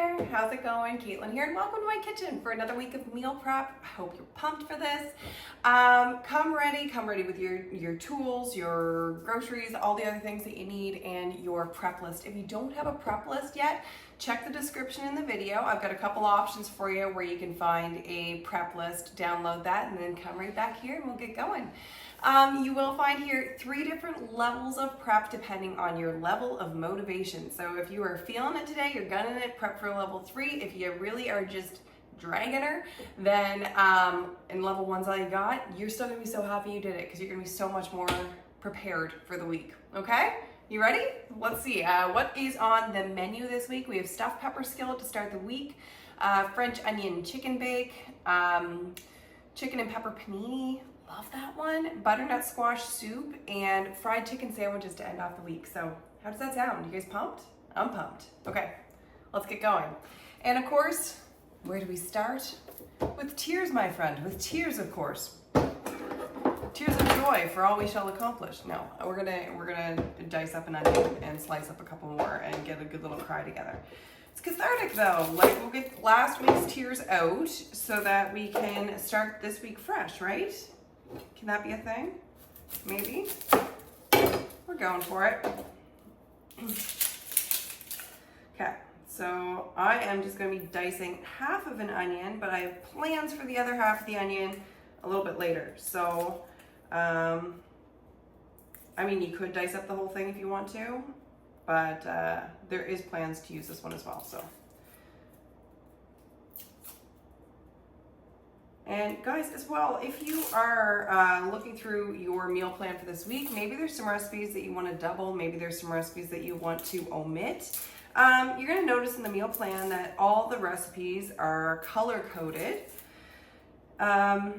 there, how's it going? Caitlin here and welcome to my kitchen for another week of meal prep. I hope you're pumped for this. Come ready with your tools, your groceries, all the other things that you need, and your prep list. If you don't have a prep list yet, check the description in the video. I've got a couple options for you where you can find a prep list, download that, and then come right back here and we'll get going. You will find here 3 different levels of prep depending on your level of motivation. So if you are feeling it today, you're gunning it, prep for level 3. If you really are just dragging her, then in level 1's all you got, you're still gonna be so happy you did it because you're gonna be so much more prepared for the week, okay? You ready? Let's see, what is on the menu this week? We have stuffed pepper skillet to start the week, French onion chicken bake, chicken and pepper panini, love that one, butternut squash soup, and fried chicken sandwiches to end off the week. So how does that sound? You guys pumped? I'm pumped. Okay, let's get going. And of course, where do we start? With tears, my friend, with tears, of course. Tears of joy for all we shall accomplish. No, we're gonna dice up an onion and slice up a couple more and get a good little cry together. It's cathartic though. Like, we'll get last week's tears out so that we can start this week fresh, right? Can that be a thing? Maybe. We're going for it. Okay, so I am just going to be dicing half of an onion, but I have plans for the other half of the onion a little bit later. So, I mean, you could dice up the whole thing if you want to, but there is plans to use this one as well. So. And guys, as well, if you are looking through your meal plan for this week, maybe there's some recipes that you want to double, maybe there's some recipes that you want to omit. You're going to notice in the meal plan that all the recipes are color-coded by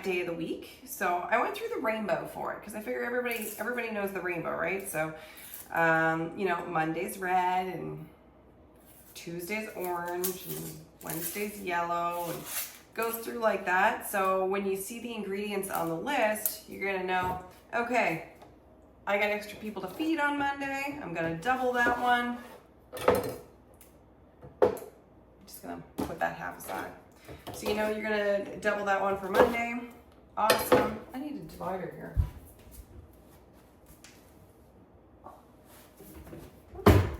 day of the week. So I went through the rainbow for it because I figure everybody knows the rainbow, right? So, you know, Monday's red and Tuesday's orange and Wednesday's yellow, and goes through like that. So when you see the ingredients on the list, you're gonna know, okay, I got extra people to feed on Monday. I'm gonna double that one. I'm just gonna put that half aside. So you know you're gonna double that one for Monday. Awesome. I need a divider here.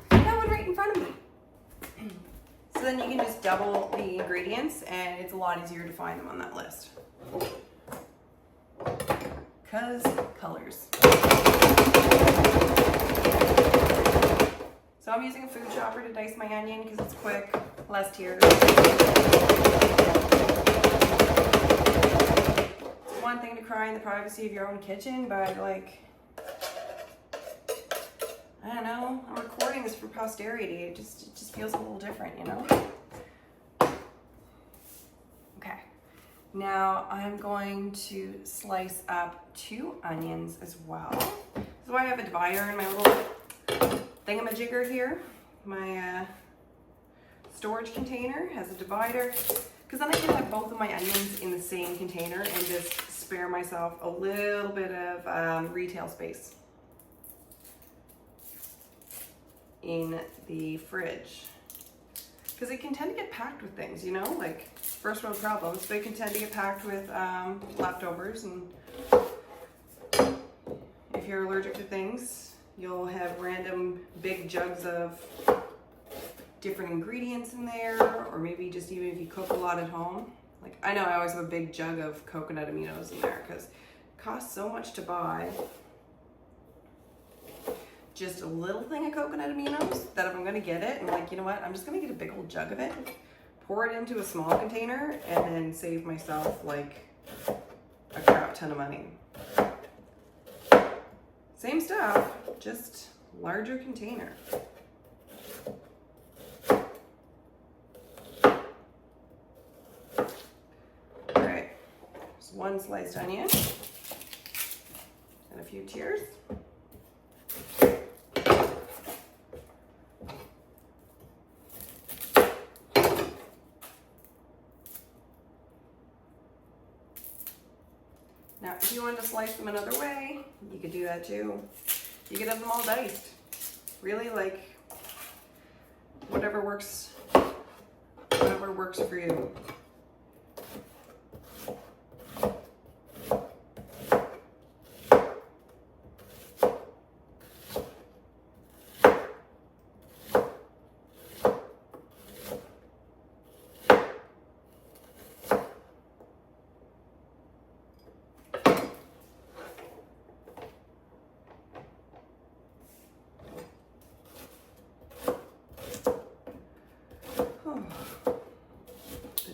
That one right in front of me. So then you can just double the ingredients and it's a lot easier to find them on that list. Cause colors. So I'm using a food chopper to dice my onion because it's quick, less tears. It's one thing to cry in the privacy of your own kitchen, but like, I don't know, I'm recording this for posterity. It just feels a little different, you know? Okay, now I'm going to slice up 2 onions as well. This is why I have a divider in my little thingamajigger here. My storage container has a divider, because then I can have both of my onions in the same container and just spare myself a little bit of retail space in the fridge, because it can tend to get packed with things, you know, like first world problems. They can tend to get packed with leftovers, and if you're allergic to things, you'll have random big jugs of different ingredients in there, or maybe just even if you cook a lot at home. Like, I know I always have a big jug of coconut aminos in there because it costs so much to buy just a little thing of coconut aminos that if I'm gonna get it, I'm like, you know what, I'm just gonna get a big old jug of it, pour it into a small container, and then save myself like a crap ton of money. Same stuff, just larger container. All right, just 1 sliced onion and a few tears. Now, if you wanted to slice them another way, you could do that too. You could have them all diced. Really, like, whatever works for you.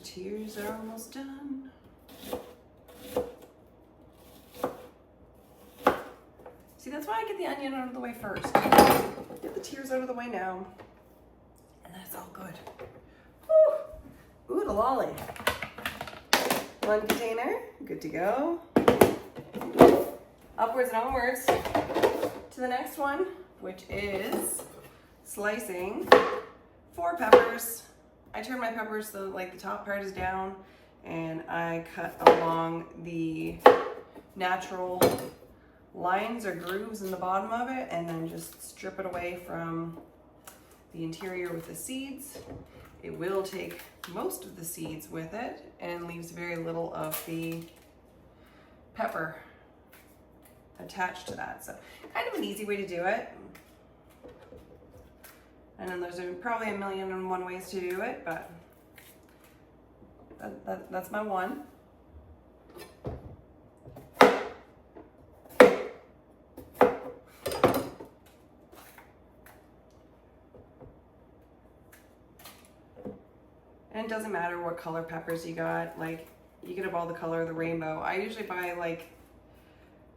Tears are almost done. See, that's why I get the onion out of the way first. Get the tears out of the way now. And that's all good. Woo! Ooh, the lolly. One container, good to go. Upwards and onwards to the next one, which is slicing 4 peppers. I turn my peppers so like the top part is down, and I cut along the natural lines or grooves in the bottom of it, and then just strip it away from the interior with the seeds. It will take most of the seeds with it and leaves very little of the pepper attached to that. So kind of an easy way to do it. And then there's probably 1,000,001 ways to do it, but that's my one. And it doesn't matter what color peppers you got. Like, you can have all the color of the rainbow. I usually buy, like,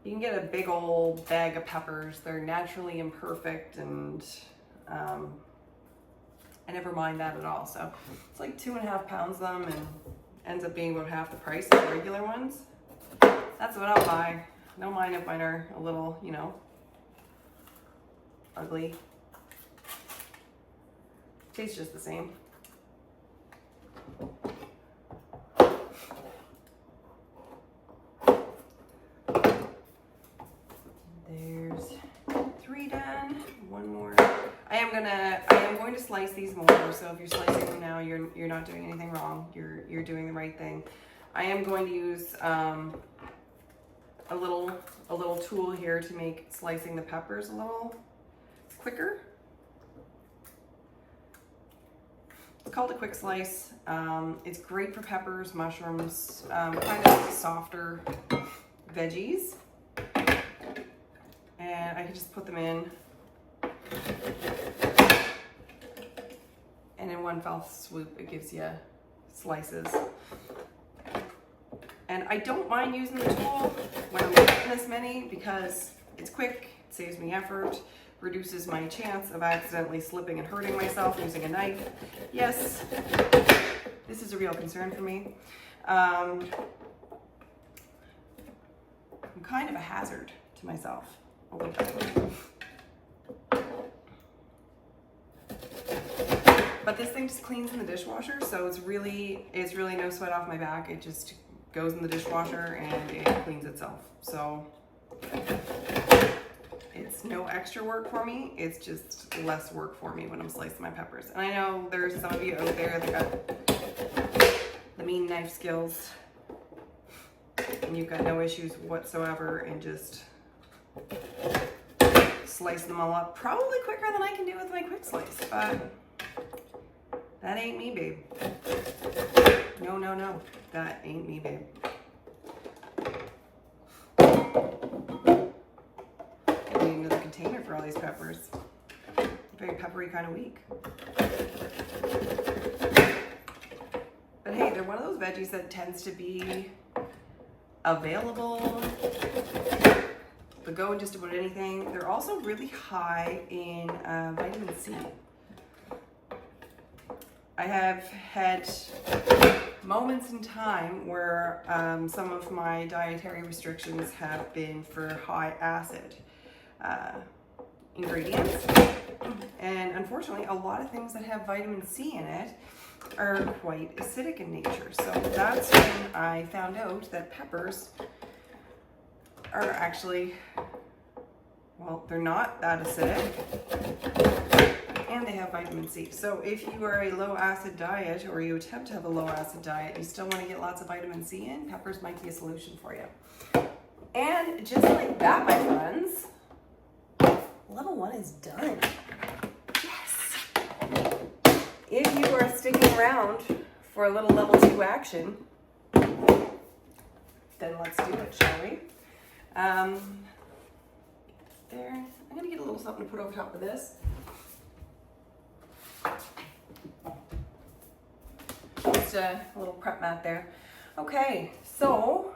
you can get a big old bag of peppers. They're naturally imperfect, and I never mind that at all. So it's like 2.5 pounds of them, and ends up being about half the price of the regular ones. That's what I'll buy. Don't mind if mine are a little, you know, ugly. Tastes just the same. There's 3 done. One more. I am going to slice these more. So if you're slicing them now, you're not doing anything wrong. You're doing the right thing. I am going to use a little tool here to make slicing the peppers a little quicker. It's called a quick slice. It's great for peppers, mushrooms, kind of softer veggies. And I can just put them in. And in one fell swoop, it gives you slices. And I don't mind using the tool when I'm making this many because it's quick, it saves me effort, reduces my chance of accidentally slipping and hurting myself using a knife. Yes, this is a real concern for me. I'm kind of a hazard to myself a little bit. But this thing just cleans in the dishwasher, so it's really no sweat off my back. It just goes in the dishwasher and it cleans itself. So it's no extra work for me. It's just less work for me when I'm slicing my peppers. And I know there's some of you out there that got the mean knife skills and you've got no issues whatsoever and just slice them all up probably quicker than I can do with my quick slice, but that ain't me, babe. No, no, no. That ain't me, babe. I need another container for all these peppers. Very peppery kind of week. But hey, they're one of those veggies that tends to be available to go in just about anything. They're also really high in vitamin C. I have had moments in time where some of my dietary restrictions have been for high acid ingredients. And unfortunately, a lot of things that have vitamin C in it are quite acidic in nature. So that's when I found out that peppers are actually, well, they're not that acidic. and they have vitamin C. So if you are a low acid diet or you attempt to have a low acid diet, you still want to get lots of vitamin C in, peppers might be a solution for you. And just like that, my friends, level 1 is done. Yes. If you are sticking around for a little level 2 action, then let's do it, shall we? There, I'm gonna get a little something to put over top of this. Just a little prep mat there. Okay, so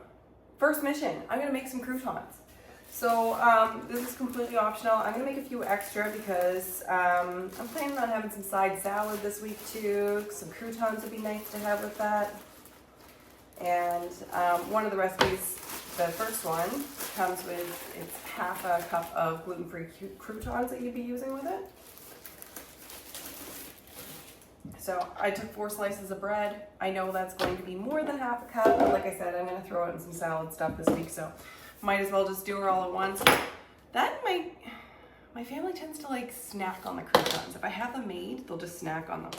first mission, I'm gonna make some croutons. So this is completely optional. I'm gonna make a few extra because I'm planning on having some side salad this week too. Some croutons would be nice to have with that. And one of the recipes, the first one, comes with, it's half a cup of gluten-free croutons that you'd be using with it. So I took 4 slices of bread. I know that's going to be more than half a cup, but like I said, I'm gonna throw it in some salad stuff this week, so might as well just do it all at once. That my family tends to like snack on the croutons. If I have them made, they'll just snack on them.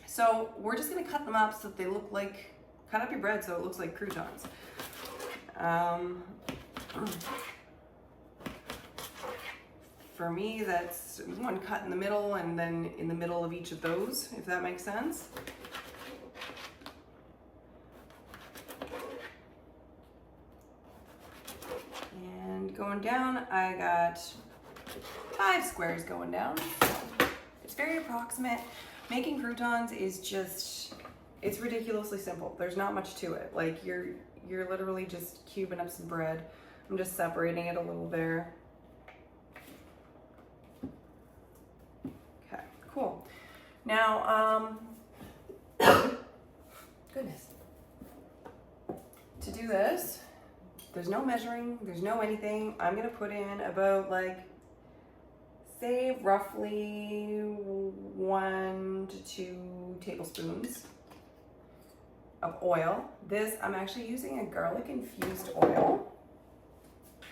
So we're just gonna cut them up so that they look like, cut up your bread so it looks like croutons. For me, that's one cut in the middle and then in the middle of each of those, if that makes sense. And going down, I got 5 squares going down. It's very approximate. Making croutons is just, it's ridiculously simple. There's not much to it. Like you're literally just cubing up some bread. I'm just separating it a little there. Okay, cool. Now, goodness. To do this, there's no measuring, there's no anything. I'm gonna put in about like, say roughly 1 to 2 tablespoons of oil. This, I'm actually using a garlic infused oil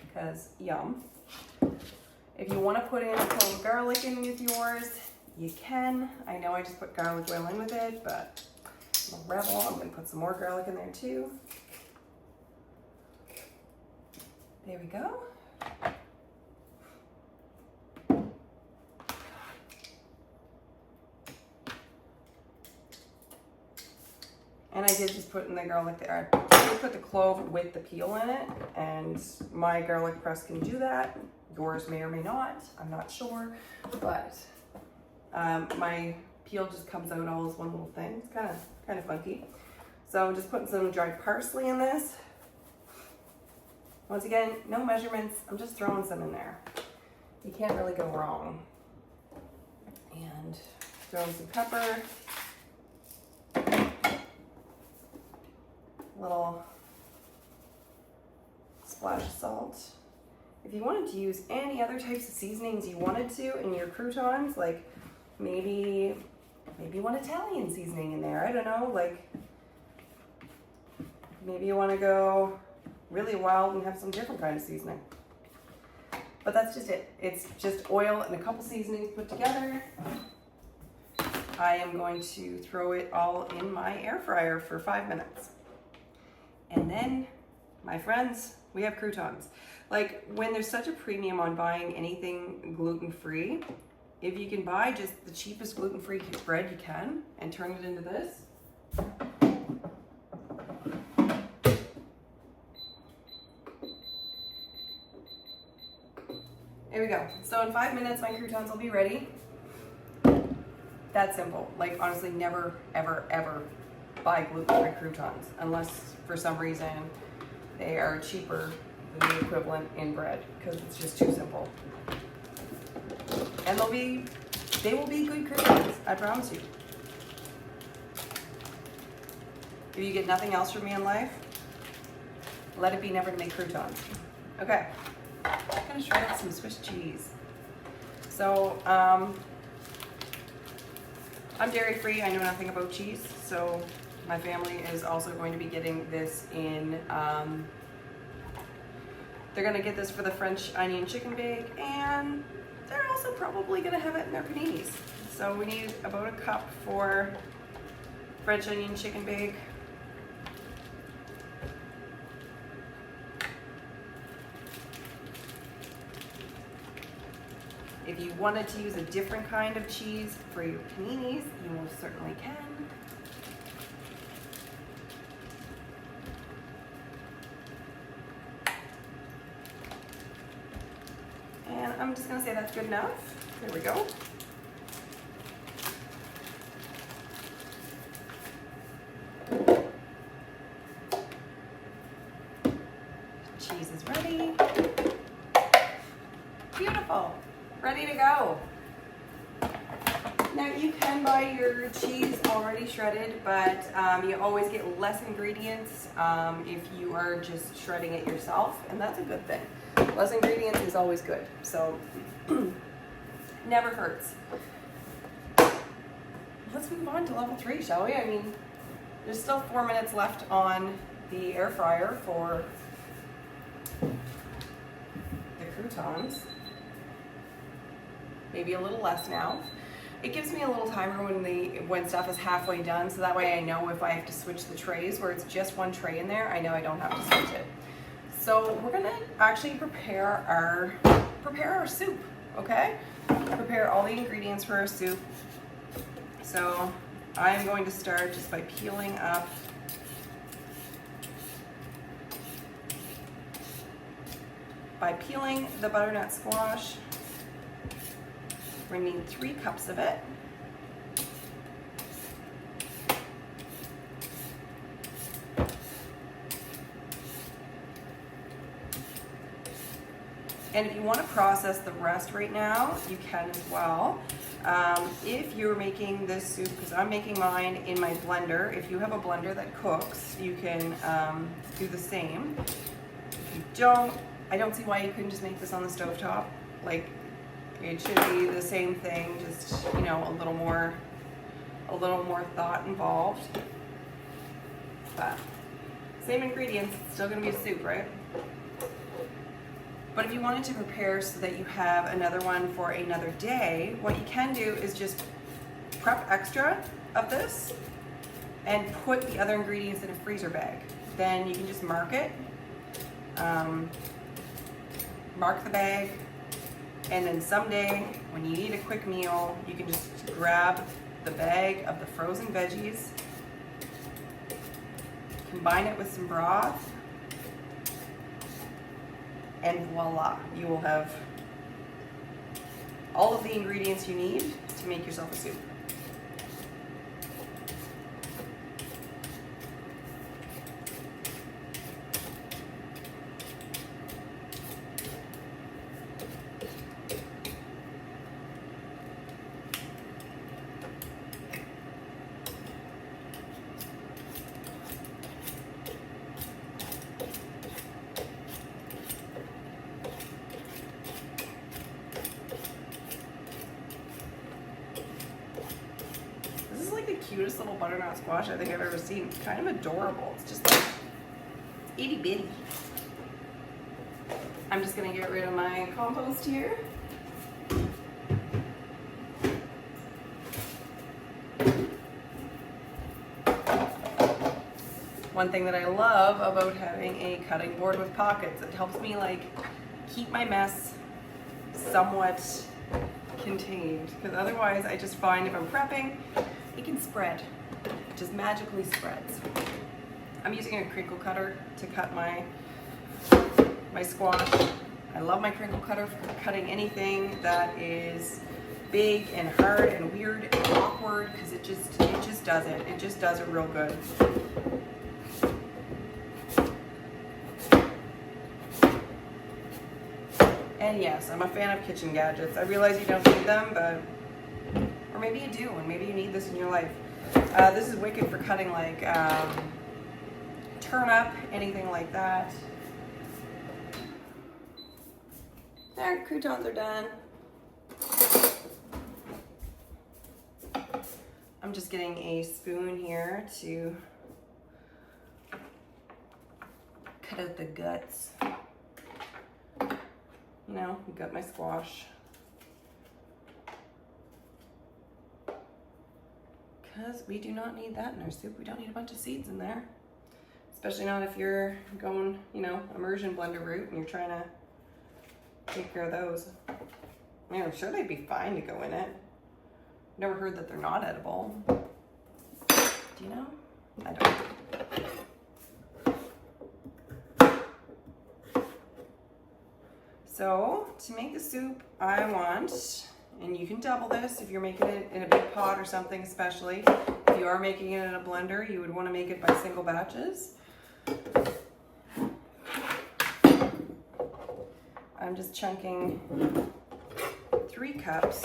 because yum. If you want to put in a clove of garlic in with yours, you can. I know I just put garlic oil in with it, but I'm a rebel. I'm going to put some more garlic in there too. There we go. And I did just put in the garlic there. I did put the clove with the peel in it, and my garlic press can do that. Yours may or may not, I'm not sure, but my peel just comes out all as one little thing. It's kind of funky. So I'm just putting some dried parsley in this. Once again, no measurements, I'm just throwing some in there. You can't really go wrong. And throwing some pepper. Little splash of salt. If you wanted to use any other types of seasonings you wanted to in your croutons, like maybe you want Italian seasoning in there, I don't know, like maybe you want to go really wild and have some different kind of seasoning. But that's just it. It's just oil and a couple seasonings put together. I am going to throw it all in my air fryer for 5 minutes. And then, my friends, we have croutons. Like, when there's such a premium on buying anything gluten-free, if you can buy just the cheapest gluten-free bread you can and turn it into this. There we go. So in 5 minutes, my croutons will be ready. That simple. Like, honestly, never, ever, ever buy gluten-free croutons unless for some reason they are cheaper than the equivalent in bread, because it's just too simple. And they will be good croutons, I promise you. If you get nothing else from me in life, let it be never to make croutons. Okay, I'm gonna try out some Swiss cheese. So, I'm dairy free, I know nothing about cheese, so my family is also going to be getting this in, they're gonna get this for the French onion chicken bake, and they're also probably gonna have it in their paninis. So we need about a cup for French onion chicken bake. If you wanted to use a different kind of cheese for your paninis, you most certainly can. And I'm just gonna say that's good enough. There we go. Cheese is ready. Beautiful. Ready to go. Now you can buy your cheese already shredded, but you always get less ingredients if you are just shredding it yourself, and that's a good thing. Less ingredients is always good, so never hurts. Let's move on to level 3, shall we? I mean, there's still 4 minutes left on the air fryer for the croutons. Maybe a little less now. It gives me a little timer when stuff is halfway done, so that way I know if I have to switch the trays. Where it's just one tray in there, I know I don't have to switch it. So we're gonna actually prepare our soup, okay? Prepare all the ingredients for our soup. So I'm going to start just by peeling up the butternut squash. We're gonna need 3 cups of it. And if you want to process the rest right now, you can as well. If you're making this soup, because I'm making mine in my blender, if you have a blender that cooks, you can do the same. If you don't, I don't see why you couldn't just make this on the stovetop. Like, it should be the same thing, just, you know, a little more thought involved. But same ingredients, it's still gonna be a soup, right? But if you wanted to prepare so that you have another one for another day, what you can do is just prep extra of this and put the other ingredients in a freezer bag. Then you can just mark it, mark the bag, and then someday when you need a quick meal, you can just grab the bag of the frozen veggies, combine it with some broth, and voila, you will have all of the ingredients you need to make yourself a soup. Cutest little butternut squash I think I've ever seen. It's kind of adorable. It's just like itty bitty. I'm just gonna get rid of my compost here. One thing that I love about having a cutting board with pockets, it helps me like keep my mess somewhat contained, because otherwise I just find if I'm prepping, it can spread. It just magically spreads. I'm using a crinkle cutter to cut my squash. I love my crinkle cutter for cutting anything that is big and hard and weird and awkward, because it just does it. It just does it real good. And yes, I'm a fan of kitchen gadgets. I realize you don't need them, but or maybe you do, and maybe you need this in your life. This is wicked for cutting like turnip, anything like that. There, croutons are done. I'm just getting a spoon here to cut out the guts. You know, got my squash. because we do not need that in our soup. We don't need a bunch of seeds in there. Especially not if you're going, you know, immersion blender route and you're trying to take care of those. I mean, I'm sure they'd be fine to go in it. Never heard that they're not edible. Do you know? I don't. So to make the soup, I want, and you can double this if you're making it in a big pot or something, especially. If you are making it in a blender, you would want to make it by single batches. I'm just chunking 3 cups.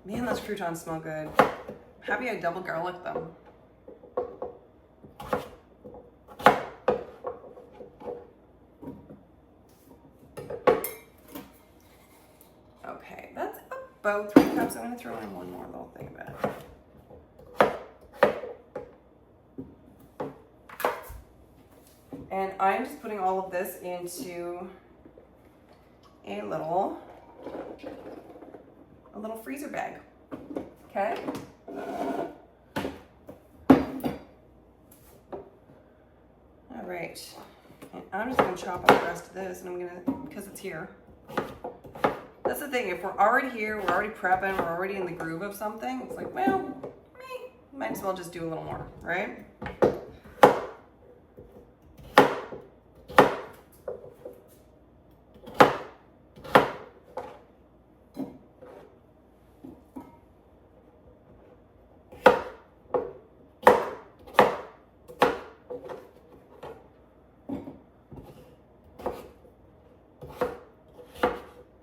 Man, those croutons smell good. Happy I double garlic them. Okay, that's about 3 cups. I'm gonna throw in one more little thing of it. And I'm just putting all of this into a little freezer bag. Okay. All right. And I'm just gonna chop up the rest of this, and I'm gonna, because it's here. That's the thing, if we're already here, we're already prepping, we're already in the groove of something, it's like, well, might as well just do a little more, right?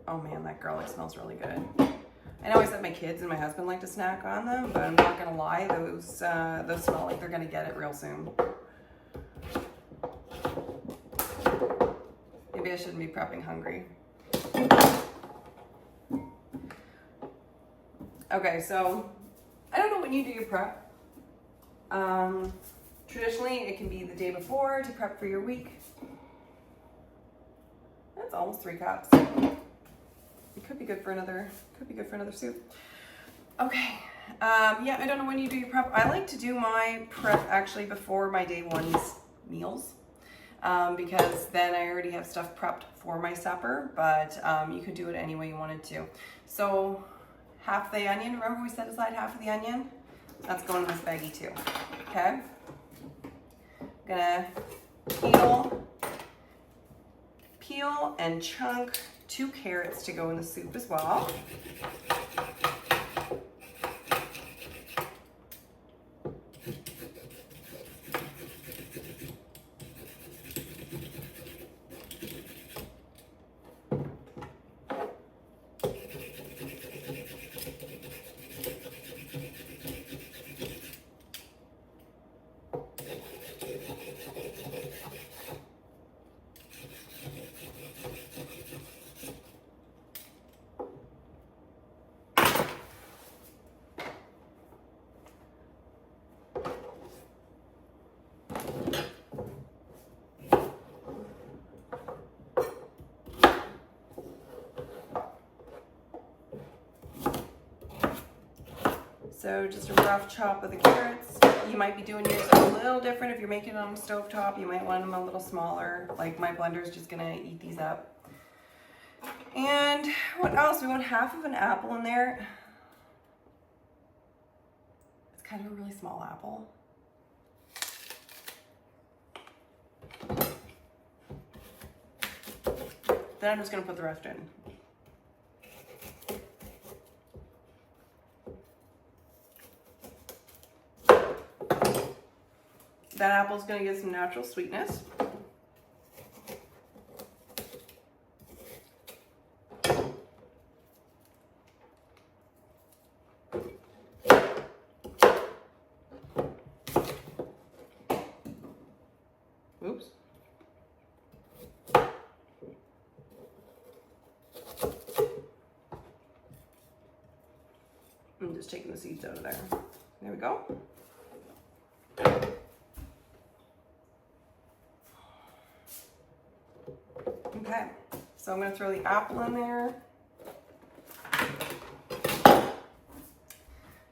Oh man, that garlic smells really good. I know I said my kids and my husband like to snack on them, but I'm not gonna lie, those smell like they're gonna get it real soon. Maybe I shouldn't be prepping hungry. Okay, so I don't know when you do your prep. Traditionally, it can be the day before to prep for your week. That's almost 3 cups. It could be good for another soup. Okay, yeah, I don't know when you do your prep. I like to do my prep actually before my day one's meals, because then I already have stuff prepped for my supper, but you could do it any way you wanted to. So half the onion, remember we set aside half of the onion? That's going in this baggie too, okay? Gonna peel and chunk 2 carrots to go in the soup as well. So just a rough chop of the carrots. You might be doing yours a little different if you're making it on a stovetop. You might want them a little smaller. Like my blender's just gonna eat these up. And what else? We want half of an apple in there. It's kind of a really small apple. Then I'm just gonna put the rest in. That apple's gonna get some natural sweetness. Oops. I'm just taking the seeds out of there. There we go. Okay, so I'm gonna throw the apple in there.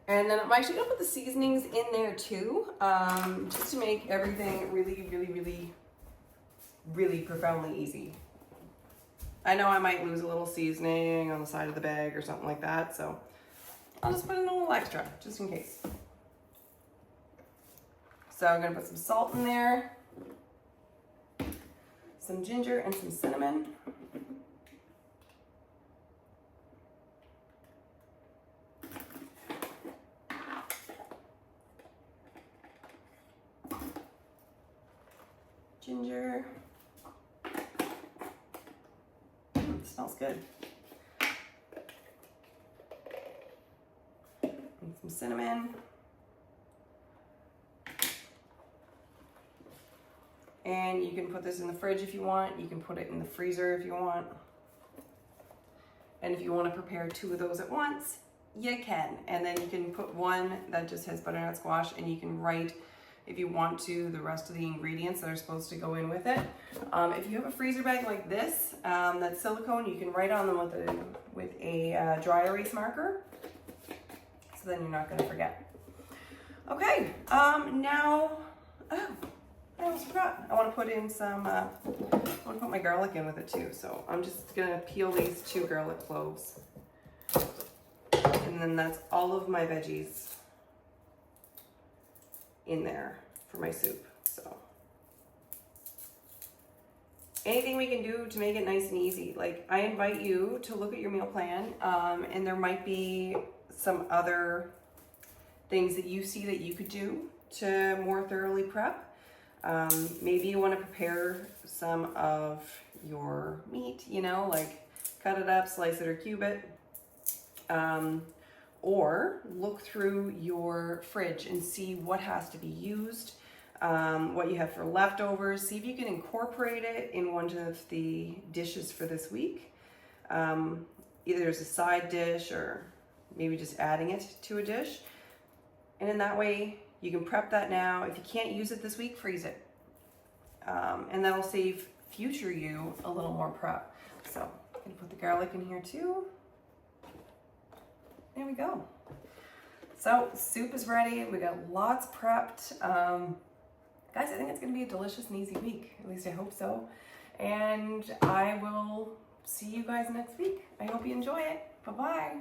And then I'm actually gonna put the seasonings in there too, just to make everything really, really, really, really profoundly easy. I know I might lose a little seasoning on the side of the bag or something like that, so I'll just put in a little extra, just in case. So I'm gonna put some salt in there, some ginger and some cinnamon. Ginger. It smells good. And some cinnamon. And you can put this in the fridge if you want. You can put it in the freezer if you want. And if you want to prepare 2 of those at once, you can. And then you can put one that just has butternut squash, and you can write, if you want to, the rest of the ingredients that are supposed to go in with it. If you have a freezer bag like this, that's silicone, you can write on them with a dry erase marker. So then you're not gonna forget. Okay, now, oh, I almost forgot. I wanna put in some, I wanna put my garlic in with it too. So I'm just gonna peel these 2 garlic cloves. And then that's all of my veggies in there for my soup. So anything we can do to make it nice and easy. Like, I invite you to look at your meal plan, and there might be some other things that you see that you could do to more thoroughly prep. Maybe you want to prepare some of your meat, you know, like cut it up, slice it, or cube it. Or look through your fridge and see what has to be used, what you have for leftovers. See if you can incorporate it in one of the dishes for this week. Either as a side dish or maybe just adding it to a dish. And in that way, you can prep that now. If you can't use it this week, freeze it. And that'll save future you a little more prep. So I'm gonna put the garlic in here too. There we go. So soup is ready. We got lots prepped. Guys, I think it's gonna be a delicious and easy week. At least I hope so. And I will see you guys next week. I hope you enjoy it. Bye-bye.